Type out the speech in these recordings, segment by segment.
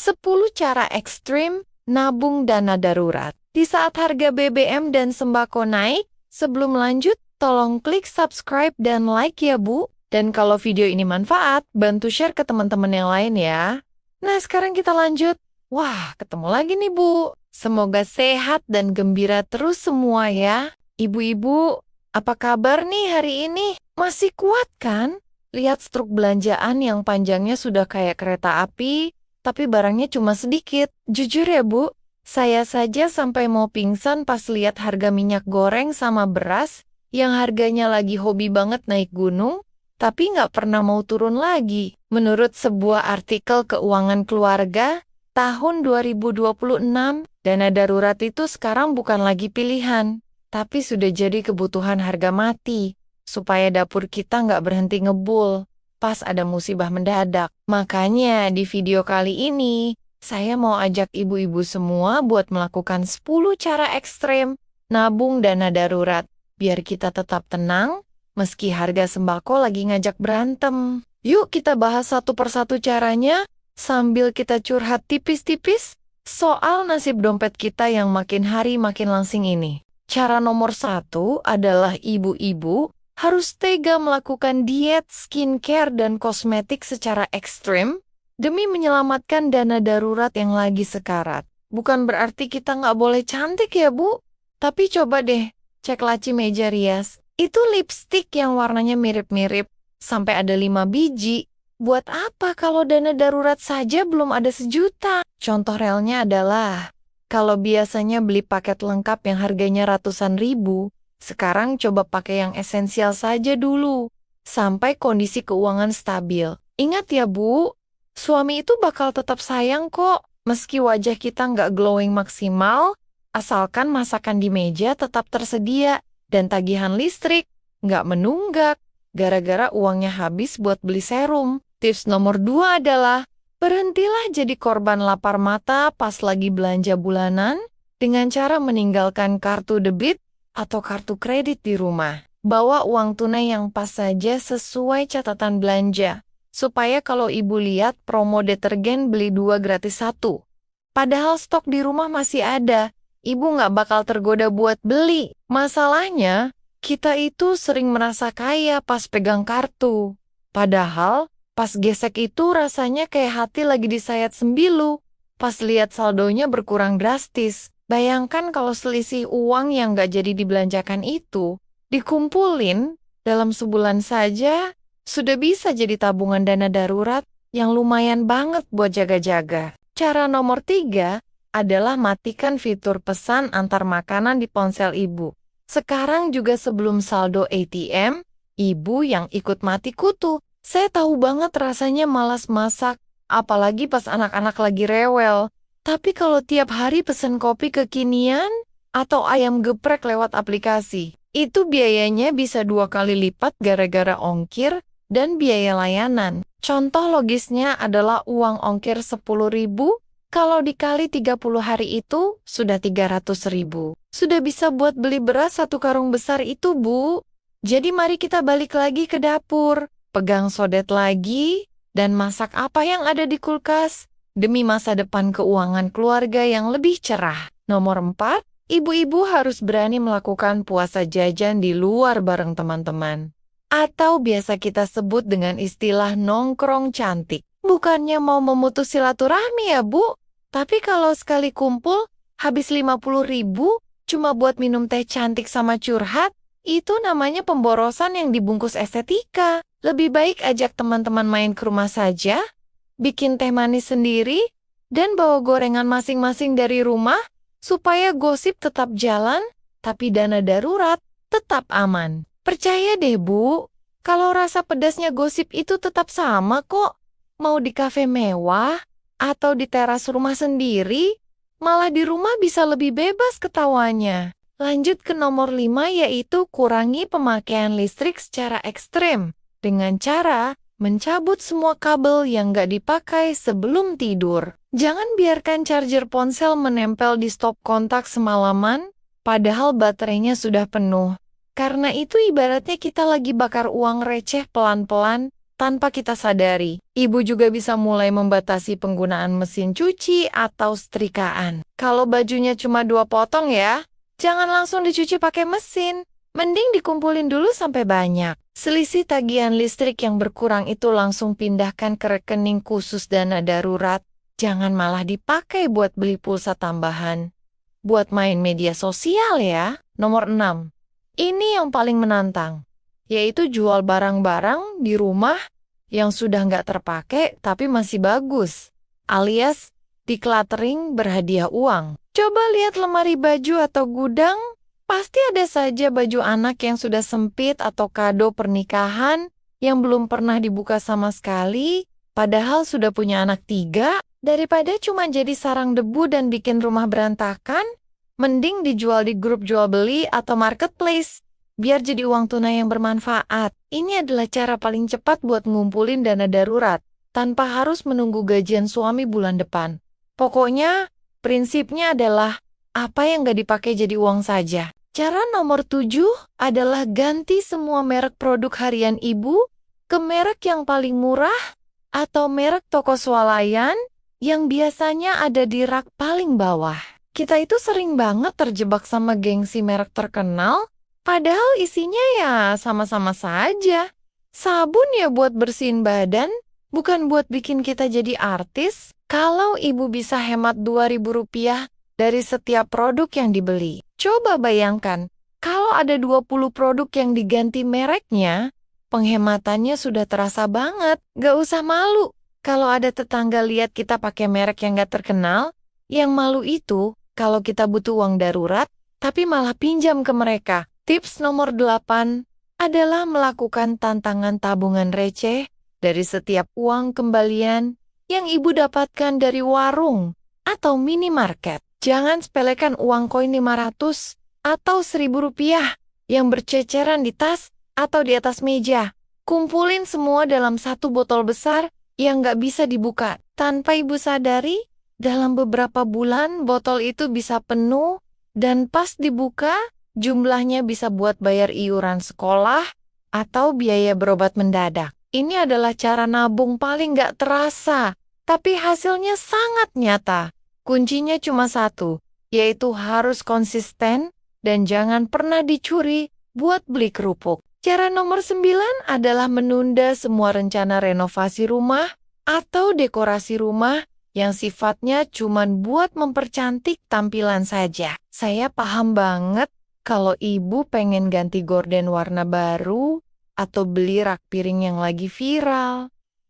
10 cara ekstrim nabung dana darurat. Di saat harga BBM dan sembako naik, sebelum lanjut, tolong klik subscribe dan like ya Bu. Dan kalau video ini manfaat, bantu share ke teman-teman yang lain ya. Nah, sekarang kita lanjut. Wah, ketemu lagi nih Bu. Semoga sehat dan gembira terus semua ya. Ibu-ibu, apa kabar nih hari ini? Masih kuat kan? Lihat struk belanjaan yang panjangnya sudah kayak kereta api, tapi barangnya cuma sedikit. Jujur ya Bu, saya saja sampai mau pingsan pas lihat harga minyak goreng sama beras yang harganya lagi hobi banget naik gunung, tapi nggak pernah mau turun lagi. Menurut sebuah artikel keuangan keluarga, tahun 2026, dana darurat itu sekarang bukan lagi pilihan, tapi sudah jadi kebutuhan harga mati, supaya dapur kita nggak berhenti ngebul pas ada musibah mendadak. Makanya di video kali ini, saya mau ajak ibu-ibu semua buat melakukan 10 cara ekstrem nabung dana darurat, biar kita tetap tenang, meski harga sembako lagi ngajak berantem. Yuk kita bahas satu persatu caranya, sambil kita curhat tipis-tipis soal nasib dompet kita yang makin hari makin langsing ini. Cara nomor 1 adalah ibu-ibu harus tega melakukan diet, skincare, dan kosmetik secara ekstrim demi menyelamatkan dana darurat yang lagi sekarat. Bukan berarti kita nggak boleh cantik ya Bu, tapi coba deh cek laci meja rias. Itu lipstik yang warnanya mirip-mirip, sampai ada 5 biji. Buat apa kalau dana darurat saja belum ada 1 juta? Contoh realnya adalah, kalau biasanya beli paket lengkap yang harganya ratusan ribu, sekarang coba pakai yang esensial saja dulu, sampai kondisi keuangan stabil. Ingat ya Bu, suami itu bakal tetap sayang kok, meski wajah kita nggak glowing maksimal, asalkan masakan di meja tetap tersedia, dan tagihan listrik nggak menunggak, gara-gara uangnya habis buat beli serum. Tips nomor 2 adalah, berhentilah jadi korban lapar mata pas lagi belanja bulanan, dengan cara meninggalkan kartu debit atau kartu kredit di rumah. Bawa uang tunai yang pas saja sesuai catatan belanja, supaya kalau ibu lihat promo detergen beli 2 gratis 1. Padahal stok di rumah masih ada, ibu nggak bakal tergoda buat beli. Masalahnya, kita itu sering merasa kaya pas pegang kartu. Padahal, pas gesek itu rasanya kayak hati lagi disayat sembilu. Pas lihat saldonya berkurang drastis. Bayangkan kalau selisih uang yang nggak jadi dibelanjakan itu dikumpulin dalam sebulan saja, sudah bisa jadi tabungan dana darurat yang lumayan banget buat jaga-jaga. Cara nomor 3 adalah matikan fitur pesan antar makanan di ponsel ibu. Sekarang juga sebelum saldo ATM, ibu yang ikut mati kutu. Saya tahu banget rasanya malas masak, apalagi pas anak-anak lagi rewel. Tapi kalau tiap hari pesen kopi kekinian atau ayam geprek lewat aplikasi, itu biayanya bisa 2 kali lipat gara-gara ongkir dan biaya layanan. Contoh logisnya adalah uang ongkir 10.000, kalau dikali 30 hari itu sudah 300.000. Sudah bisa buat beli beras 1 karung besar itu Bu. Jadi mari kita balik lagi ke dapur, pegang sodet lagi, dan masak apa yang ada di kulkas, demi masa depan keuangan keluarga yang lebih cerah. Nomor 4, ibu-ibu harus berani melakukan puasa jajan di luar bareng teman-teman. Atau biasa kita sebut dengan istilah nongkrong cantik. Bukannya mau memutus silaturahmi ya Bu, tapi kalau sekali kumpul, habis 50.000 cuma buat minum teh cantik sama curhat, itu namanya pemborosan yang dibungkus estetika. Lebih baik ajak teman-teman main ke rumah saja, bikin teh manis sendiri, dan bawa gorengan masing-masing dari rumah, supaya gosip tetap jalan, tapi dana darurat tetap aman. Percaya deh Bu, kalau rasa pedasnya gosip itu tetap sama kok. Mau di kafe mewah, atau di teras rumah sendiri, malah di rumah bisa lebih bebas ketawanya. Lanjut ke nomor 5 yaitu kurangi pemakaian listrik secara ekstrem, dengan cara mencabut semua kabel yang nggak dipakai sebelum tidur. Jangan biarkan charger ponsel menempel di stop kontak semalaman, padahal baterainya sudah penuh. Karena itu ibaratnya kita lagi bakar uang receh pelan-pelan tanpa kita sadari. Ibu juga bisa mulai membatasi penggunaan mesin cuci atau setrikaan. Kalau bajunya cuma 2 potong ya, jangan langsung dicuci pakai mesin. Mending dikumpulin dulu sampai banyak. Selisih tagihan listrik yang berkurang itu langsung pindahkan ke rekening khusus dana darurat. Jangan malah dipakai buat beli pulsa tambahan. Buat main media sosial ya. Nomor 6. Ini yang paling menantang, yaitu jual barang-barang di rumah yang sudah nggak terpakai tapi masih bagus, alias decluttering berhadiah uang. Coba lihat lemari baju atau gudang, pasti ada saja baju anak yang sudah sempit atau kado pernikahan yang belum pernah dibuka sama sekali, padahal sudah punya anak 3. Daripada cuma jadi sarang debu dan bikin rumah berantakan, mending dijual di grup jual beli atau marketplace, biar jadi uang tunai yang bermanfaat. Ini adalah cara paling cepat buat ngumpulin dana darurat, tanpa harus menunggu gajian suami bulan depan. Pokoknya, prinsipnya adalah, apa yang gak dipakai jadi uang saja. Cara nomor 7 adalah ganti semua merek produk harian ibu ke merek yang paling murah atau merek toko swalayan yang biasanya ada di rak paling bawah. Kita itu sering banget terjebak sama gengsi merek terkenal, padahal isinya ya sama-sama saja. Sabun ya buat bersihin badan, bukan buat bikin kita jadi artis. Kalau ibu bisa hemat Rp2.000 dari setiap produk yang dibeli. Coba bayangkan, kalau ada 20 produk yang diganti mereknya, penghematannya sudah terasa banget. Gak usah malu. Kalau ada tetangga lihat kita pakai merek yang gak terkenal, yang malu itu kalau kita butuh uang darurat, tapi malah pinjam ke mereka. Tips nomor 8 adalah melakukan tantangan tabungan receh dari setiap uang kembalian yang ibu dapatkan dari warung atau minimarket. Jangan sepelekan uang koin 500 atau Rp1.000 yang berceceran di tas atau di atas meja. Kumpulin semua dalam satu botol besar yang gak bisa dibuka. Tanpa ibu sadari, dalam beberapa bulan botol itu bisa penuh dan pas dibuka, jumlahnya bisa buat bayar iuran sekolah atau biaya berobat mendadak. Ini adalah cara nabung paling gak terasa, tapi hasilnya sangat nyata. Kuncinya cuma satu, yaitu harus konsisten dan jangan pernah dicuri buat beli kerupuk. Cara nomor 9 adalah menunda semua rencana renovasi rumah atau dekorasi rumah yang sifatnya cuma buat mempercantik tampilan saja. Saya paham banget kalau ibu pengen ganti gorden warna baru atau beli rak piring yang lagi viral.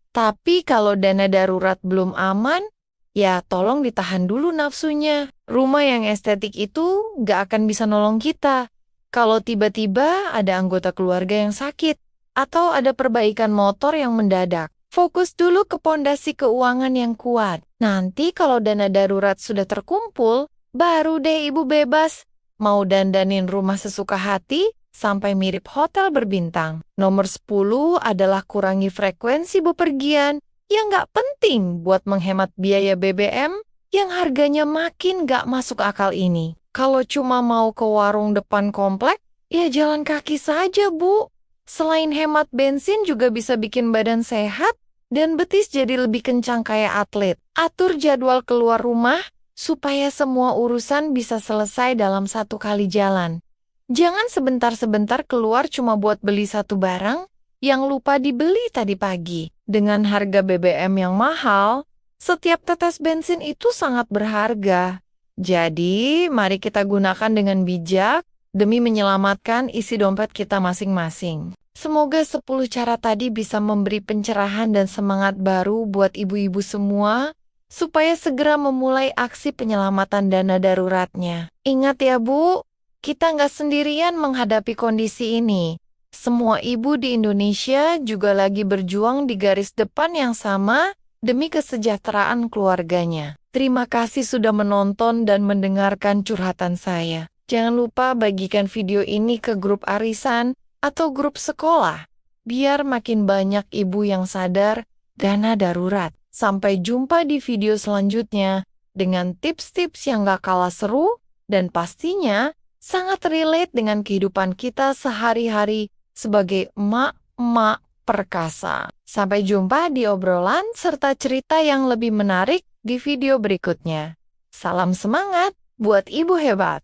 Tapi kalau dana darurat belum aman, ya tolong ditahan dulu nafsunya. Rumah yang estetik itu gak akan bisa nolong kita. Kalau tiba-tiba ada anggota keluarga yang sakit, atau ada perbaikan motor yang mendadak, fokus dulu ke pondasi keuangan yang kuat. Nanti kalau dana darurat sudah terkumpul, baru deh ibu bebas. Mau dandanin rumah sesuka hati, sampai mirip hotel berbintang. Nomor 10 adalah kurangi frekuensi bepergian yang gak penting buat menghemat biaya BBM yang harganya makin gak masuk akal ini. Kalau cuma mau ke warung depan komplek, ya jalan kaki saja, Bu. Selain hemat bensin juga bisa bikin badan sehat dan betis jadi lebih kencang kayak atlet. Atur jadwal keluar rumah supaya semua urusan bisa selesai dalam satu kali jalan. Jangan sebentar-sebentar keluar cuma buat beli satu barang yang lupa dibeli tadi pagi. Dengan harga BBM yang mahal, setiap tetes bensin itu sangat berharga. Jadi, mari kita gunakan dengan bijak demi menyelamatkan isi dompet kita masing-masing. Semoga 10 cara tadi bisa memberi pencerahan dan semangat baru buat ibu-ibu semua, supaya segera memulai aksi penyelamatan dana daruratnya. Ingat ya Bu, kita nggak sendirian menghadapi kondisi ini. Semua ibu di Indonesia juga lagi berjuang di garis depan yang sama demi kesejahteraan keluarganya. Terima kasih sudah menonton dan mendengarkan curhatan saya. Jangan lupa bagikan video ini ke grup arisan atau grup sekolah, biar makin banyak ibu yang sadar dana darurat. Sampai jumpa di video selanjutnya dengan tips-tips yang gak kalah seru dan pastinya sangat relate dengan kehidupan kita sehari-hari sebagai emak-emak perkasa. Sampai jumpa di obrolan serta cerita yang lebih menarik di video berikutnya. Salam semangat buat ibu hebat!